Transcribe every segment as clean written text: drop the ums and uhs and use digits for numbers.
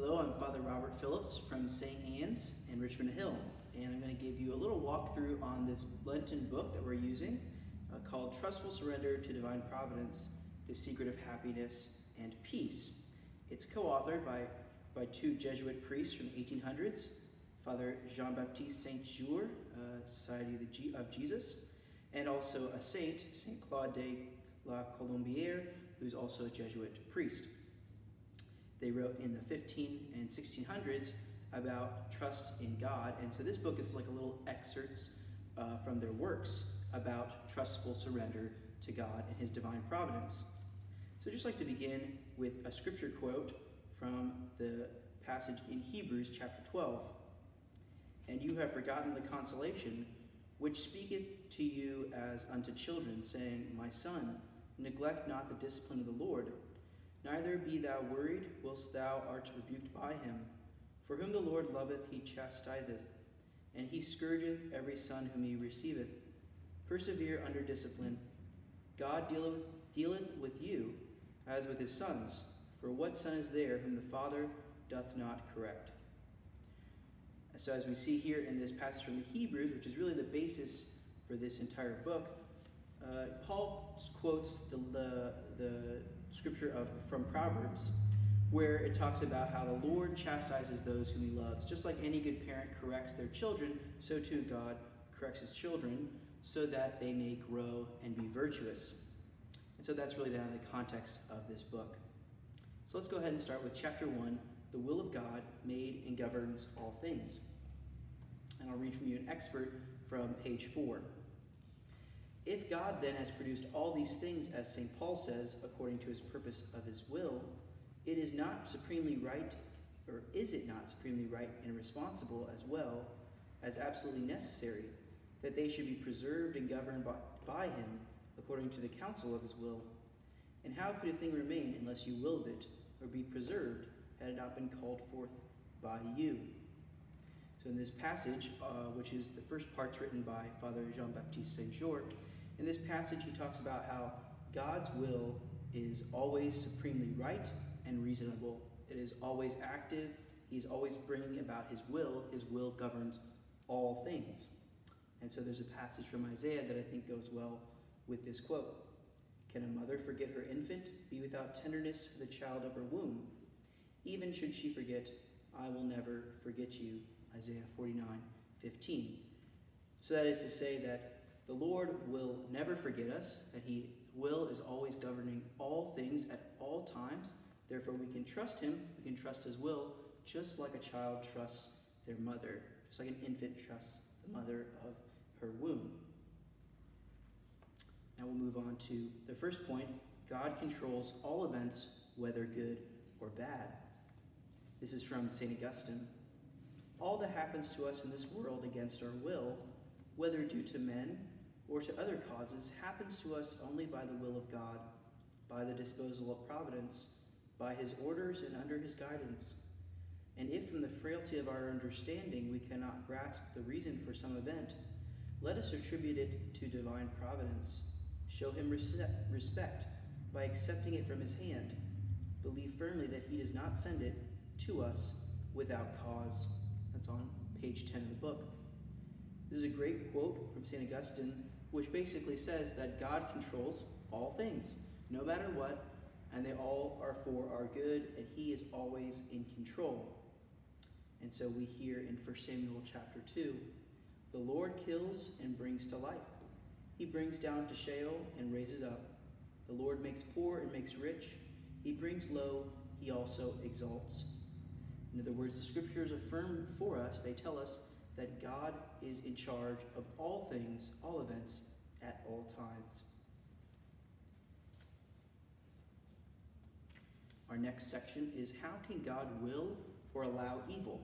Hello, I'm Father Robert Phillips from St. Anne's in Richmond Hill, and I'm going to give you a little walkthrough on this Lenten book that we're using called Trustful Surrender to Divine Providence, The Secret of Happiness and Peace. It's co-authored by two Jesuit priests from the 1800s, Father Jean-Baptiste Saint-Jour, Society of Jesus, and also a saint, Saint Claude de la Colombière, who's also a Jesuit priest. They wrote in the 15 and 1600s about trust in God, and so this book is like a little excerpts from their works about trustful surrender to God and His divine providence. So I'd just like to begin with a scripture quote from the passage in Hebrews chapter 12. And you have forgotten the consolation which speaketh to you as unto children, saying, My son, neglect not the discipline of the Lord, neither be thou worried whilst thou art rebuked by him. For whom the Lord loveth he chastiseth, and he scourgeth every son whom he receiveth. Persevere under discipline. God dealeth with you as with his sons. For what son is there whom the Father doth not correct? So as we see here in this passage from the Hebrews, which is really the basis for this entire book, Paul quotes the scripture from Proverbs, where it talks about how the Lord chastises those whom he loves. Just like any good parent corrects their children, so too God corrects his children so that they may grow and be virtuous. And so that's really the context of this book. So let's go ahead and start with chapter 1, the will of God made and governs all things. And I'll read from you an excerpt from page 4. If God then has produced all these things, as St. Paul says, according to his purpose of his will, it is not supremely right, or is it not supremely right and responsible as well as absolutely necessary that they should be preserved and governed by him according to the counsel of his will? And how could a thing remain unless you willed it, or be preserved, had it not been called forth by you? So in this passage, which is the first part's written by Father Jean-Baptiste Saint-Jour, in this passage he talks about how God's will is always supremely right and reasonable. It is always active. He's always bringing about his will. His will governs all things. And so there's a passage from Isaiah that I think goes well with this quote. Can a mother forget her infant, be without tenderness for the child of her womb? Even should she forget, I will never forget you. Isaiah 49:15. So that is to say that the Lord will never forget us, that His will is always governing all things at all times. Therefore, we can trust Him, we can trust His will, just like a child trusts their mother, just like an infant trusts the mother of her womb. Now we'll move on to the first point. God controls all events, whether good or bad. This is from St. Augustine. All that happens to us in this world against our will, whether due to men or to other causes, happens to us only by the will of God, by the disposal of providence, by his orders and under his guidance. And if from the frailty of our understanding we cannot grasp the reason for some event, let us attribute it to divine providence. Show him respect by accepting it from his hand. Believe firmly that he does not send it to us without cause. That's on page 10 of the book. This is a great quote from St. Augustine, which basically says that God controls all things, no matter what, and they all are for our good, and he is always in control. And so we hear in 1 Samuel chapter 2, the Lord kills and brings to life. He brings down to Sheol and raises up. The Lord makes poor and makes rich. He brings low, he also exalts. In other words, the scriptures affirm for us, they tell us that God is in charge of all things, all events, at all times. Our next section is, how can God will or allow evil?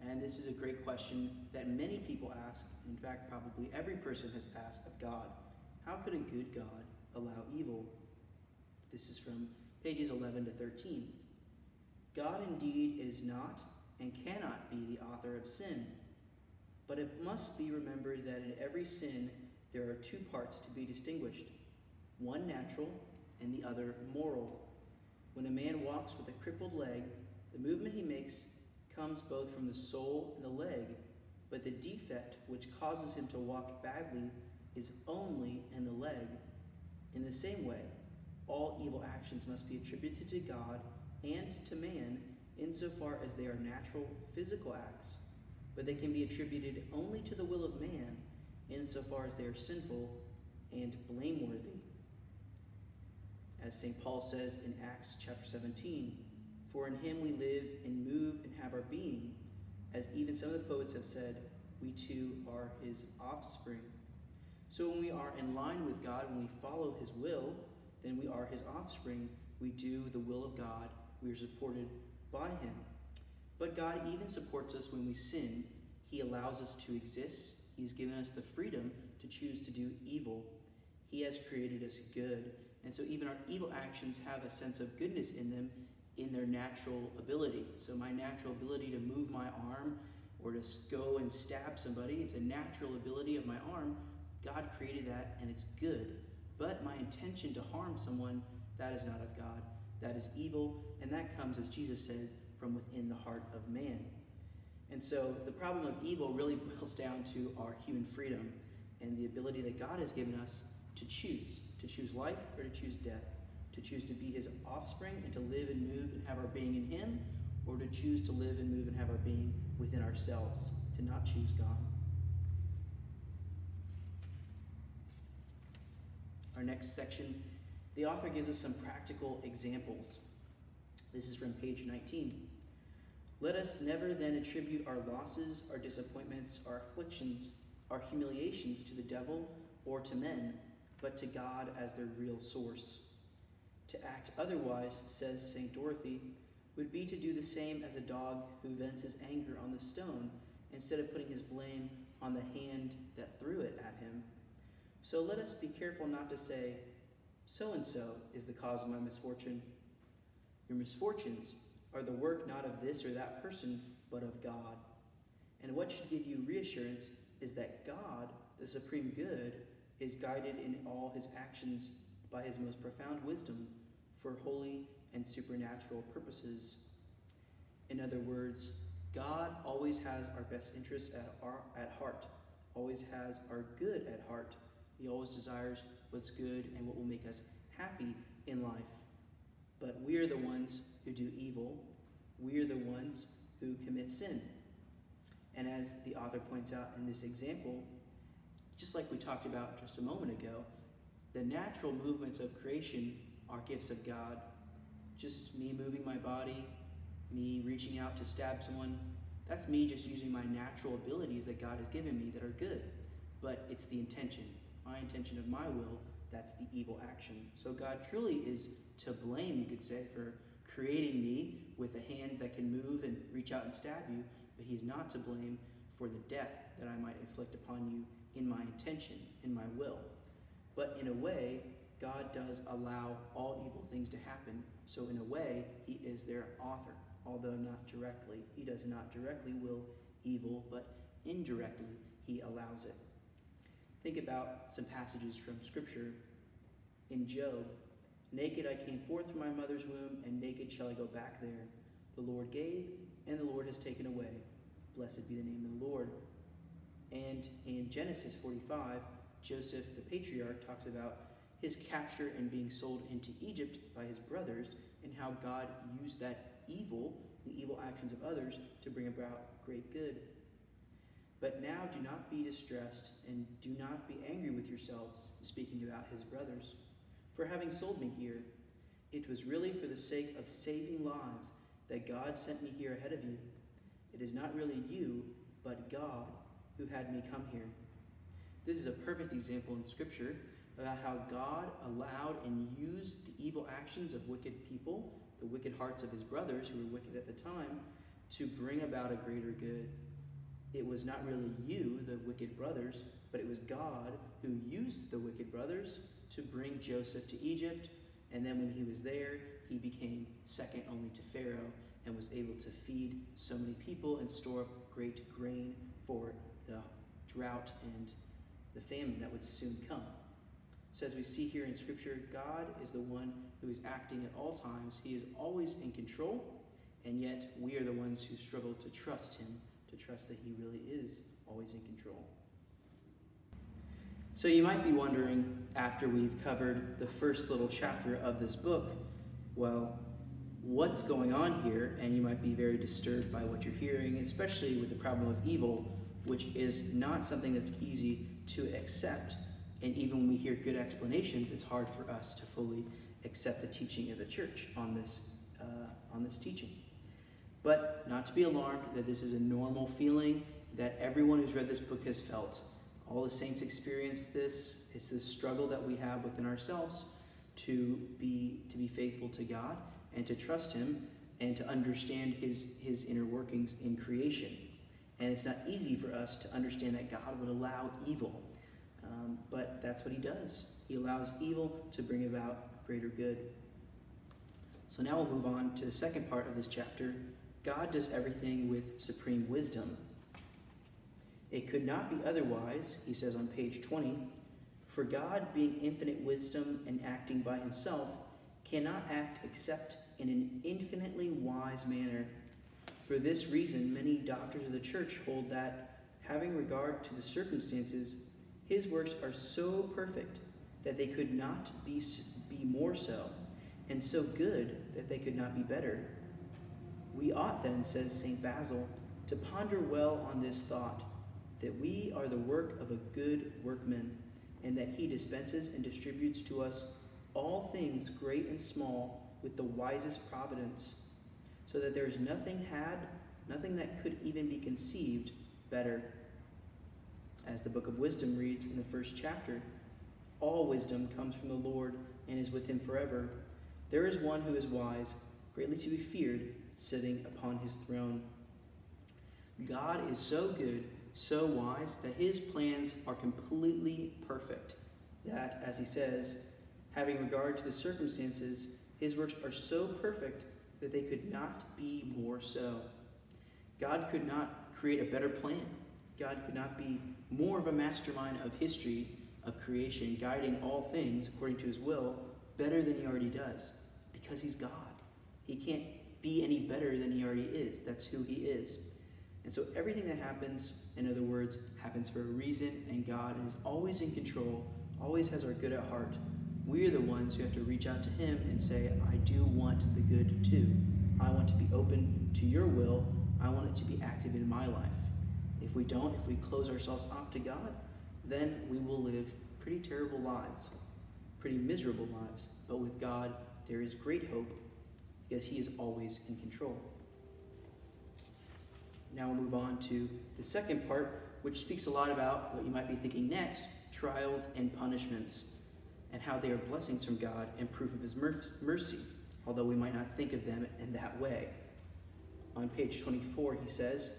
And this is a great question that many people ask. In fact, probably every person has asked of God. How could a good God allow evil? This is from pages 11 to 13. God indeed is not and cannot be the author of sin, but it must be remembered that in every sin there are two parts to be distinguished, one natural and the other moral. When a man walks with a crippled leg, The movement he makes comes both from the soul and the leg, but the defect which causes him to walk badly is only in the leg. In the same way, all evil actions must be attributed to God and to man insofar as they are natural physical acts, but they can be attributed only to the will of man insofar as they are sinful and blameworthy. As St. Paul says in Acts chapter 17, "For in him we live and move and have our being, as even some of the poets have said, we too are his offspring." So when we are in line with God, when we follow his will, then we are his offspring. We do the will of God. We are supported by him. But God even supports us when we sin. He allows us to exist. He's given us the freedom to choose to do evil. He has created us good. And so even our evil actions have a sense of goodness in them in their natural ability. So my natural ability to move my arm or to go and stab somebody, it's a natural ability of my arm. God created that and it's good. But my intention to harm someone, that is not of God. That is evil, and that comes, as Jesus said, from within the heart of man. And so the problem of evil really boils down to our human freedom and the ability that God has given us to choose life or to choose death, to choose to be his offspring and to live and move and have our being in him, or to choose to live and move and have our being within ourselves, to not choose God. Our next section, the author gives us some practical examples. This is from page 19. "Let us never then attribute our losses, our disappointments, our afflictions, our humiliations to the devil or to men, but to God as their real source. To act otherwise, says St. Dorothy, would be to do the same as a dog who vents his anger on the stone instead of putting his blame on the hand that threw it at him. So let us be careful not to say, so-and-so is the cause of my misfortune. Your misfortunes are the work not of this or that person, but of God. And what should give you reassurance is that God, the supreme good, is guided in all his actions by his most profound wisdom for holy and supernatural purposes. In other words, God always has our best interests at heart, always has our good at heart. He always desires what's good and what will make us happy in life. But we are the ones who do evil. We are the ones who commit sin. And as the author points out in this example, just like we talked about just a moment ago, the natural movements of creation are gifts of God. Just me moving my body, me reaching out to stab someone, that's me just using my natural abilities that God has given me that are good. But it's the intention, my intention of my will, that's the evil action. So God truly is to blame, you could say, for creating me with a hand that can move and reach out and stab you, but he is not to blame for the death that I might inflict upon you in my intention, in my will. But in a way, God does allow all evil things to happen. So in a way, he is their author, although not directly. He does not directly will evil, but indirectly he allows it. Think about some passages from Scripture. In Job, naked I came forth from my mother's womb, and naked shall I go back there. The Lord gave, and the Lord has taken away. Blessed be the name of the Lord. And in Genesis 45, Joseph, the patriarch, talks about his capture and being sold into Egypt by his brothers, and how God used that evil, the evil actions of others, to bring about great good. But now do not be distressed, and do not be angry with yourselves, speaking about his brothers, for having sold me here. It was really for the sake of saving lives that God sent me here ahead of you. It is not really you, but God, who had me come here. This is a perfect example in Scripture about how God allowed and used the evil actions of wicked people, the wicked hearts of his brothers, who were wicked at the time, to bring about a greater good. It was not really you, the wicked brothers, but it was God who used the wicked brothers to bring Joseph to Egypt, and then when he was there, he became second only to Pharaoh and was able to feed so many people and store up great grain for the drought and the famine that would soon come. So as we see here in Scripture, God is the one who is acting at all times. He is always in control, And yet, we are the ones who struggle to trust him, to trust that he really is always in control. So you might be wondering, after we've covered the first little chapter of this book, well, what's going on here? And you might be very disturbed by what you're hearing, especially with the problem of evil, which is not something that's easy to accept. And even when we hear good explanations, it's hard for us to fully accept the teaching of the church on this teaching. But not to be alarmed that this is a normal feeling that everyone who's read this book has felt. All the saints experience this. It's this struggle that we have within ourselves to be faithful to God and to trust him and to understand his inner workings in creation. And it's not easy for us to understand that God would allow evil. But that's what he does. He allows evil to bring about greater good. So now we'll move on to the second part of this chapter. God does everything with supreme wisdom. It could not be otherwise, he says on page 20, for God, being infinite wisdom and acting by himself, cannot act except in an infinitely wise manner. For this reason, many doctors of the church hold that, having regard to the circumstances, his works are so perfect that they could not be more so, and so good that they could not be better. We ought then, says St. Basil, to ponder well on this thought, that we are the work of a good workman, and that he dispenses and distributes to us all things great and small with the wisest providence, so that there is nothing that could even be conceived better. As the book of wisdom reads in the first chapter, all wisdom comes from the Lord and is with him forever. There is one who is wise, greatly to be feared, sitting upon his throne. God is so good, so wise, that his plans are completely perfect. That, as he says, having regard to the circumstances, his works are so perfect that they could not be more so. God could not create a better plan. God could not be more of a mastermind of history, of creation, guiding all things according to his will, better than he already does, because he's God. He can't be any better than he already is. That's who he is. And so everything that happens, in other words, happens for a reason, and God is always in control, always has our good at heart. We are the ones who have to reach out to him and say, I do want the good too. I want to be open to your will. I want it to be active in my life. If we don't, if we close ourselves off to God, then we will live pretty terrible lives, pretty miserable lives. But with God, there is great hope because he is always in control. Now we'll move on to the second part, which speaks a lot about what you might be thinking next, trials and punishments, and how they are blessings from God and proof of his mercy, although we might not think of them in that way. On page 24, he says,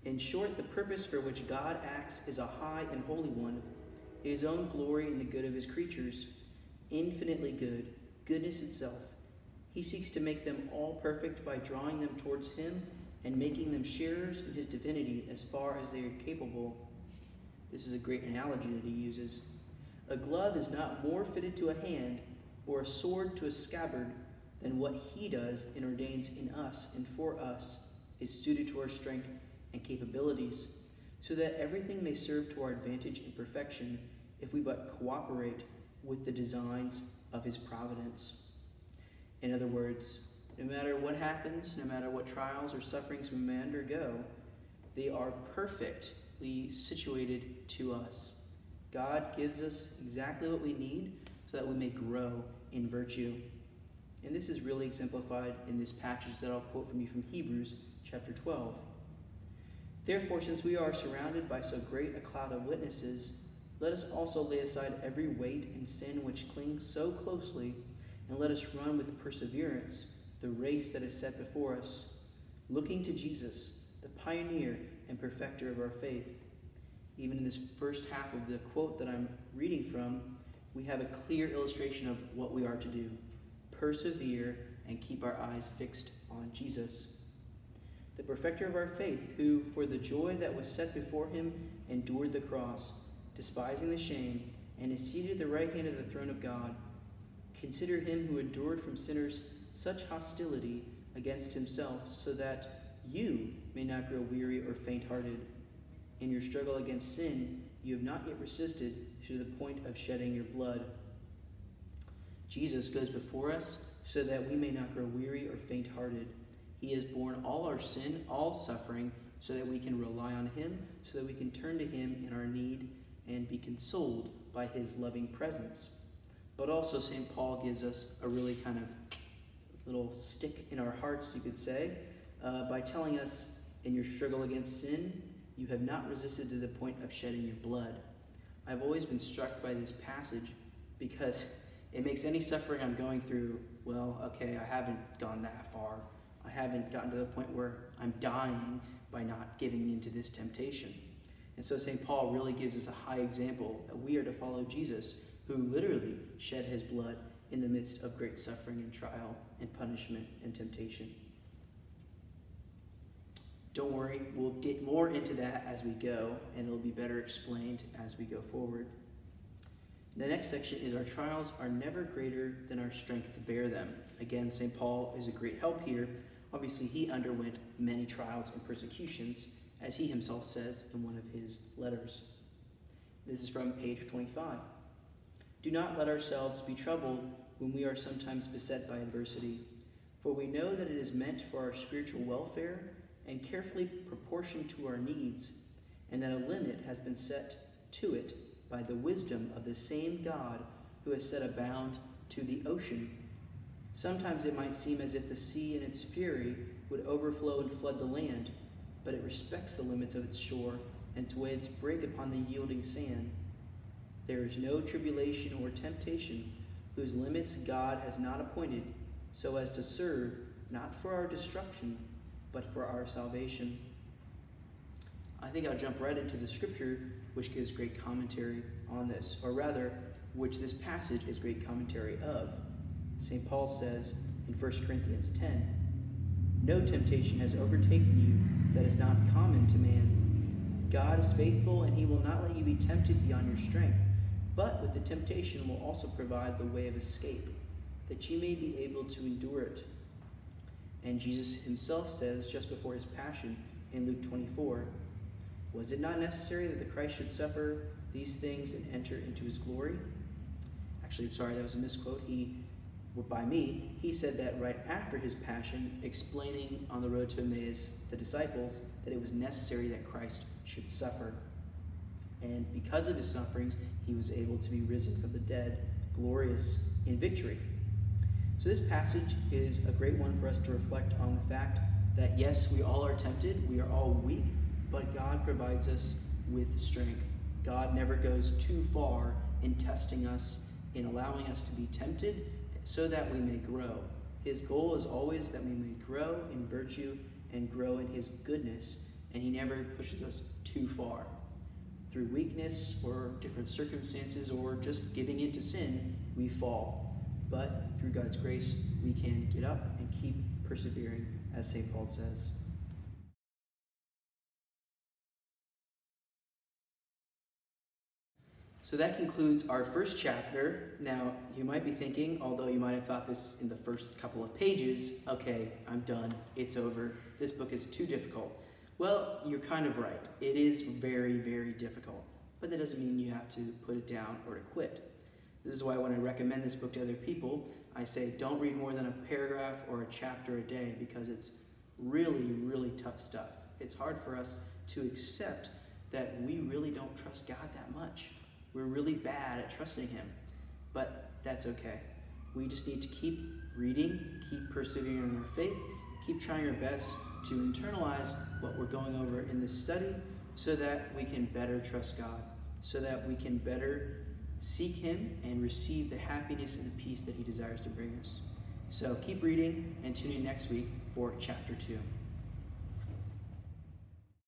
in short, the purpose for which God acts is a high and holy one, his own glory in the good of his creatures, infinitely good, goodness itself. He seeks to make them all perfect by drawing them towards him and making them sharers in his divinity as far as they are capable. This is a great analogy that he uses. A glove is not more fitted to a hand or a sword to a scabbard than what he does and ordains in us and for us is suited to our strength and capabilities, so that everything may serve to our advantage and perfection if we but cooperate with the designs of his providence. In other words, no matter what happens, no matter what trials or sufferings we may undergo, they are perfectly situated to us. God gives us exactly what we need so that we may grow in virtue. And this is really exemplified in this passage that I'll quote from you from Hebrews chapter 12. Therefore, since we are surrounded by so great a cloud of witnesses, let us also lay aside every weight and sin which clings so closely, and let us run with perseverance the race that is set before us, looking to Jesus, the pioneer and perfecter of our faith. Even in this first half of the quote that I'm reading from, we have a clear illustration of what we are to do. Persevere and keep our eyes fixed on Jesus, the perfecter of our faith, who, for the joy that was set before him, endured the cross, despising the shame, and is seated at the right hand of the throne of God. Consider him who endured from sinners such hostility, against himself, so that you may not grow weary or faint-hearted. In your struggle against sin, you have not yet resisted to the point of shedding your blood. Jesus goes before us so that we may not grow weary or faint-hearted. He has borne all our sin, all suffering, so that we can rely on him, so that we can turn to him in our need and be consoled by his loving presence. But also St. Paul gives us a really kind of little stick in our hearts, you could say, by telling us, in your struggle against sin, you have not resisted to the point of shedding your blood. I've always been struck by this passage because it makes any suffering I'm going through, well, okay, I haven't gone that far. I haven't gotten to the point where I'm dying by not giving into this temptation. And so St. Paul really gives us a high example that we are to follow Jesus, who literally shed his blood in the midst of great suffering and trial and punishment and temptation. Don't worry, we'll get more into that as we go, and it'll be better explained as we go forward. The next section is our trials are never greater than our strength to bear them. Again, St. Paul is a great help here. Obviously, he underwent many trials and persecutions, as he himself says in one of his letters. This is from page 25. Do not let ourselves be troubled when we are sometimes beset by adversity, for we know that it is meant for our spiritual welfare and carefully proportioned to our needs, and that a limit has been set to it by the wisdom of the same God who has set a bound to the ocean. Sometimes it might seem as if the sea in its fury would overflow and flood the land, but it respects the limits of its shore, and its waves break upon the yielding sand. There is no tribulation or temptation whose limits God has not appointed, so as to serve not for our destruction, but for our salvation. I think I'll jump right into the scripture, which gives great commentary on this, or rather, which this passage is great commentary of. St. Paul says in 1 Corinthians 10, no temptation has overtaken you that is not common to man. God is faithful, and he will not let you be tempted beyond your strength, but with the temptation will also provide the way of escape, that you may be able to endure it. And Jesus himself says, just before his passion in Luke 24, was it not necessary that the Christ should suffer these things and enter into his glory? Actually, I'm sorry, that was a misquote. He said that right after his passion, explaining on the road to Emmaus the disciples that it was necessary that Christ should suffer. And because of his sufferings, he was able to be risen from the dead, glorious in victory. So this passage is a great one for us to reflect on the fact that yes, we all are tempted, we are all weak, but God provides us with strength. God never goes too far in testing us, in allowing us to be tempted, so that we may grow. His goal is always that we may grow in virtue and grow in his goodness, and he never pushes us too far. Through weakness or different circumstances or just giving in to sin, we fall. But through God's grace, we can get up and keep persevering, as St. Paul says. So that concludes our first chapter. Now, you might be thinking, although you might have thought this in the first couple of pages, okay, I'm done, it's over, this book is too difficult. Well, you're kind of right. It is very, very difficult. But that doesn't mean you have to put it down or to quit. This is why when I recommend this book to other people, I say don't read more than a paragraph or a chapter a day, because it's really, really tough stuff. It's hard for us to accept that we really don't trust God that much. We're really bad at trusting him, but that's okay. We just need to keep reading, keep persevering in our faith, keep trying our best to internalize what we're going over in this study so that we can better trust God, so that we can better seek him and receive the happiness and the peace that he desires to bring us. So keep reading and tune in next week for chapter 2.